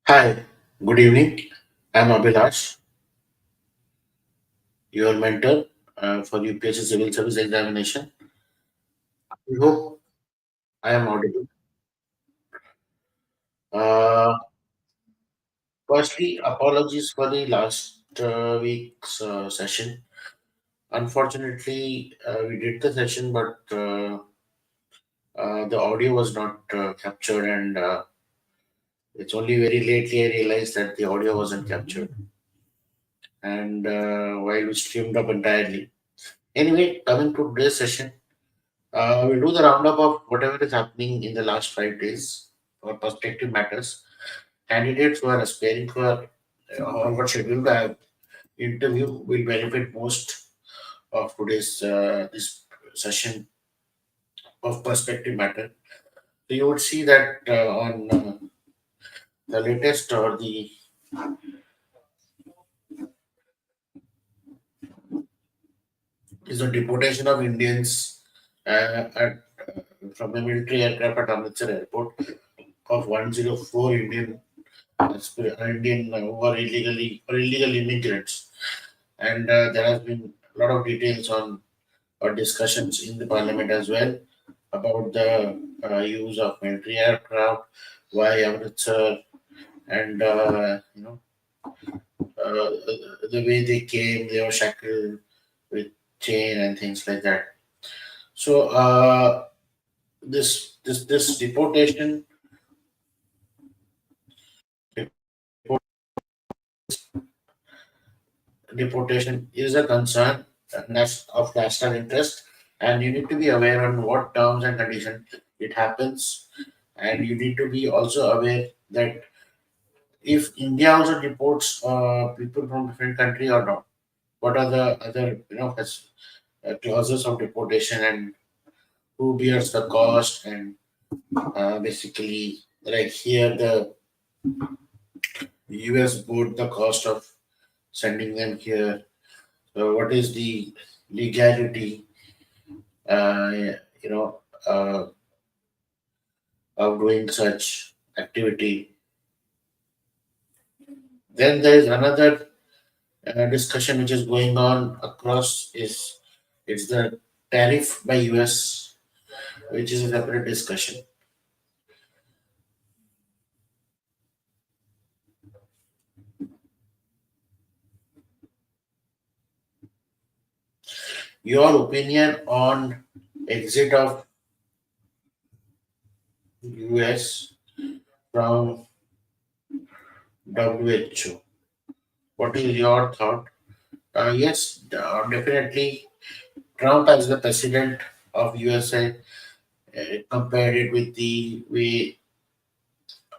Hi, good evening. I'm Abhilash, your mentor for UPSC Civil Services Examination. I hope I am audible. Uh, Firstly, apologies for the last week's session. Unfortunately, we did the session, but the audio was not captured, and it's only very lately I realized that the audio wasn't captured, and while we streamed up entirely. Anyway, coming to today's session. We'll do the roundup of whatever is happening in the last 5 days for perspective matters. Candidates who are aspiring for or what scheduled to have interview will benefit most of today's this session of perspective matter. So you would see that on the latest or the is the deportation of Indians from a military aircraft at Amritsar Airport of 104 Indian who are illegally or illegal immigrants, and there has been a lot of details on or discussions in the parliament as well about the use of military aircraft, why Amritsar, and the way they came, they were shackled with chain and things like that. So this deportation deportation is a concern of national interest, and you need to be aware on what terms and conditions it happens, and you need to be also aware that if India also deports people from different country or not, what are the other clauses of deportation and who bears the cost, and basically like here the US bore the cost of sending them here. So what is the legality uh, you know, uh, of doing such activity. Then there is another discussion which is going on across is it's the tariff by US, which is a separate discussion. Your opinion on exit of US from WHO. What is your thought? Yes, definitely. Trump as the president of USA compared it with the way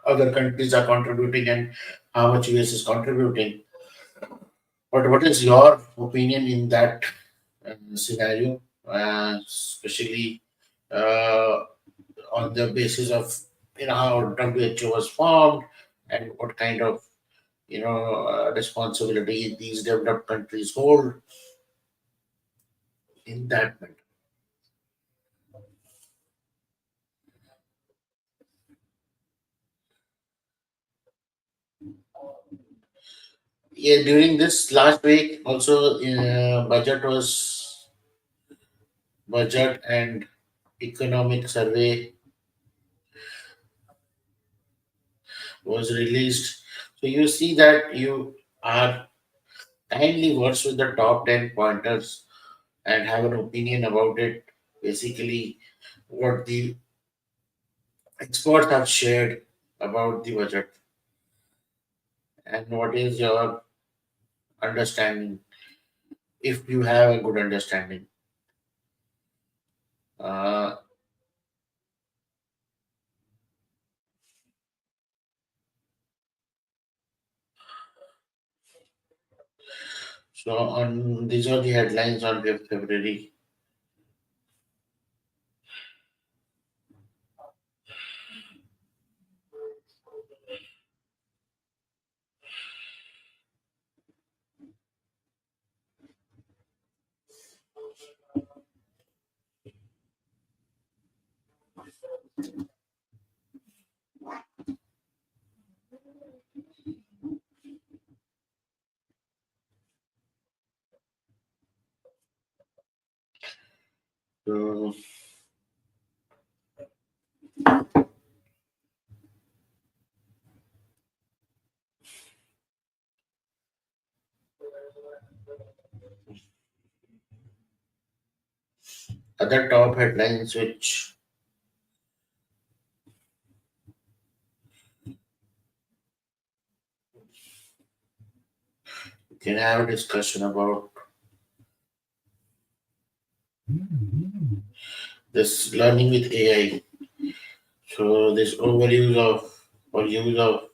other countries are contributing and how much US is contributing. But what is your opinion in that scenario, especially uh, on the basis of how WHO was formed and what kind of responsibility these developed countries hold in that matter? Yeah, during this last week, also budget and economic survey was released. So you see that you are kindly words with the top 10 pointers and have an opinion about it. Basically, what the experts have shared about the budget and what is your understanding, if you have a good understanding. Uh, so, on these are the headlines on 5th February. Other top headlines which we can have a discussion about this learning with AI. So this overuse of or use of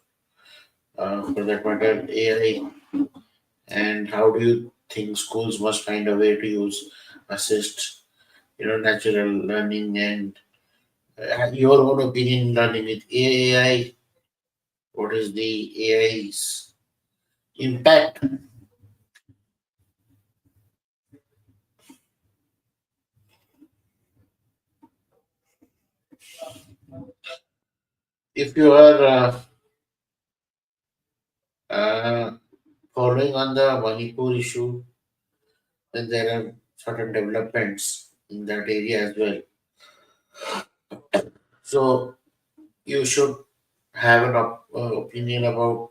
for that matter AI, and how do you think schools must find a way to use assist natural learning and your own opinion learning with AI? What is the AI's impact? If you are uh, following on the Manipur issue, then there are certain developments in that area as well. So you should have an opinion about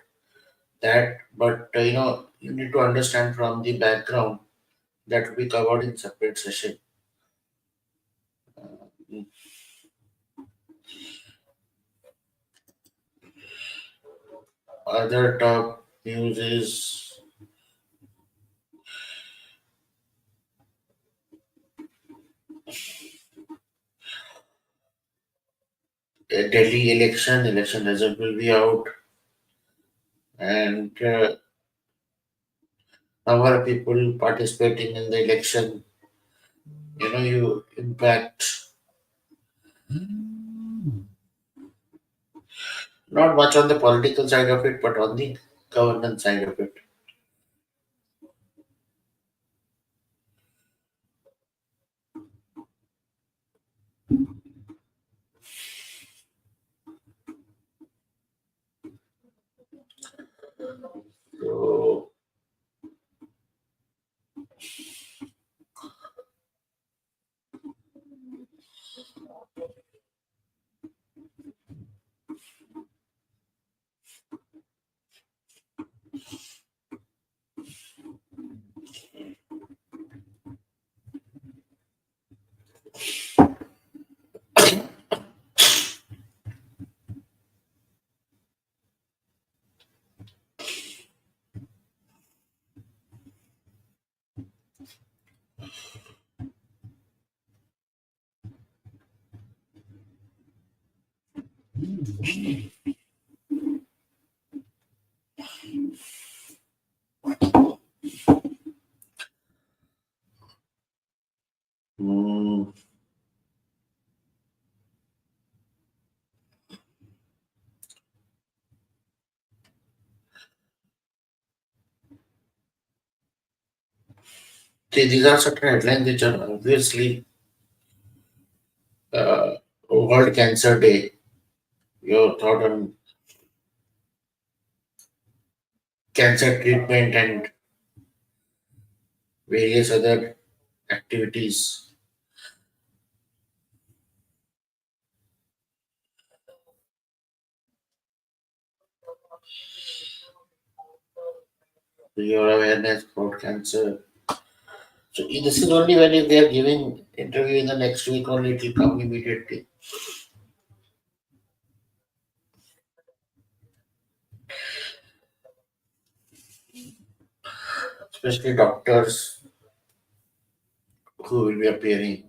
that, but you need to understand from the background that will be covered in separate session. Other top news is Delhi election. Election result will be out, and number of people participating in the election. You impact not much on the political side of it, but on the governance side of it. So, mm, see, these are certain headlines which are obviously uh, World Cancer Day. Your thought on cancer treatment and various other activities. Your awareness about cancer. So this is only when if they are giving interview in the next week only it will come immediately. Especially doctors who will be appearing.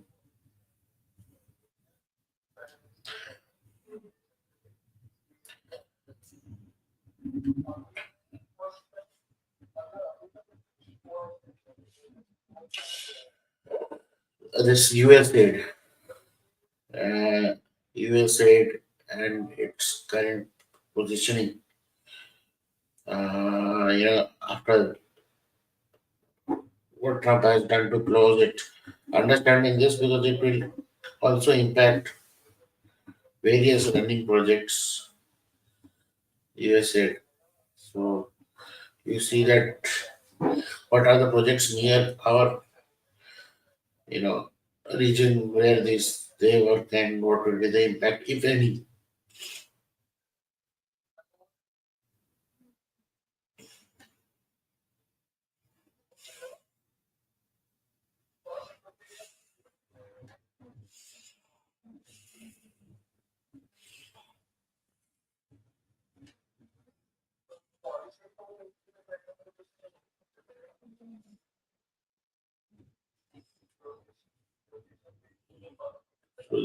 This USAID, USAID and its current positioning. After what Trump has done to close it, understanding this because it will also impact various running projects USAID. So you see that what are the projects near our you know region where this they work and what will be the impact if any.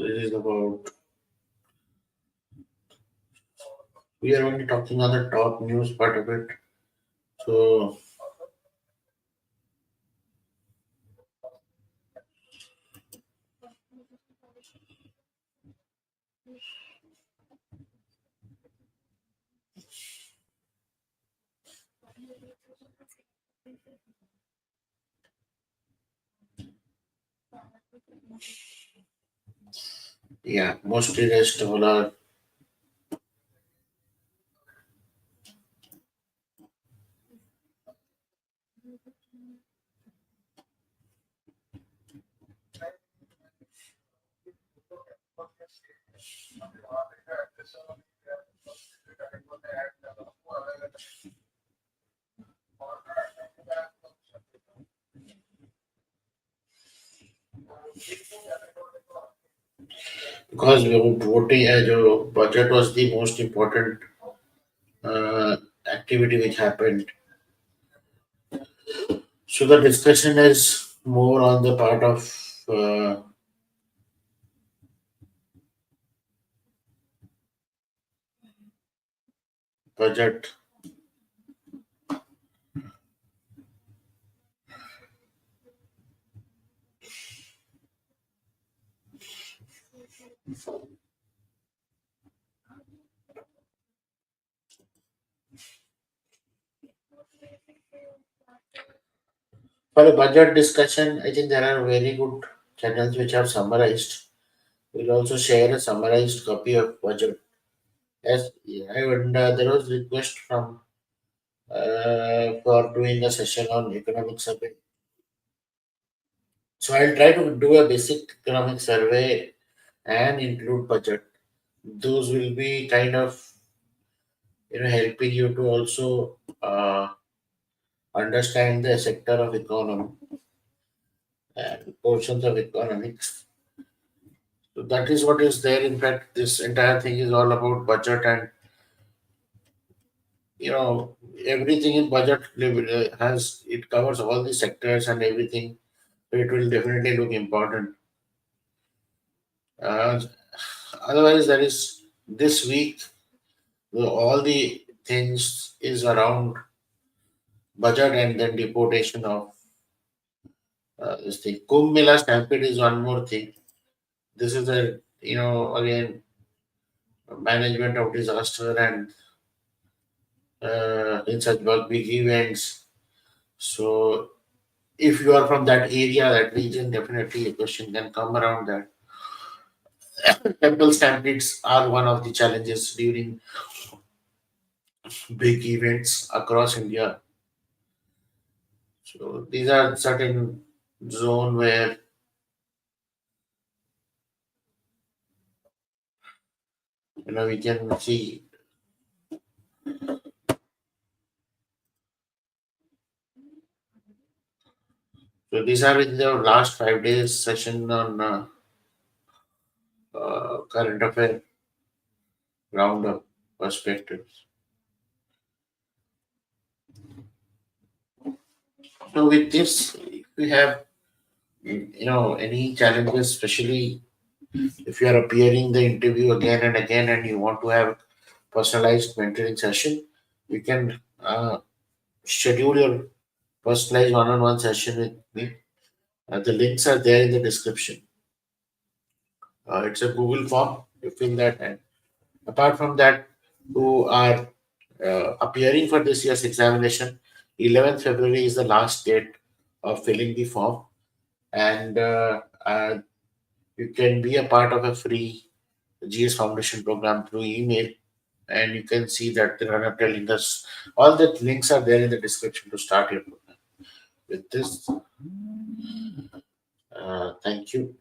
this is about, we are only talking on the top news part of it. So, yeah, mostly rest all are. Because we were voting as a budget was the most important uh, activity which happened. So the discussion is more on the part of budget. For the budget discussion, I think there are very good channels which have summarized. We'll also share a summarized copy of budget. As and there was request from for doing a session on economic survey. So I'll try to do a basic economic survey and include budget. Those will be kind of helping you to also understand the sector of economy and portions of economics. So that is what is there. In fact, this entire thing is all about budget, and everything in budget level, has it covers all the sectors and everything. So it will definitely look important. Uh, Otherwise, there is this week all the things is around budget and then deportation of this thing. Kumbh Mela Stampede is one more thing. This is a again management of disaster and in such big events. So if you are from that area, that region, definitely a question can come around that. Temple stampedes are one of the challenges during big events across India. So these are certain zone where we can see. So these are in the last 5 days session on current affair roundup perspectives. So with this, if we have any challenges, especially if you are appearing the interview again and again and you want to have personalized mentoring session, you can schedule your personalized one-on-one session with me. The links are there in the description. It's a Google form. You fill that, and apart from that, who are appearing for this year's examination, 11th February is the last date of filling the form, and you can be a part of a free GS Foundation program through email, and you can see that they are telling us all the links are there in the description to start your program. With this, thank you.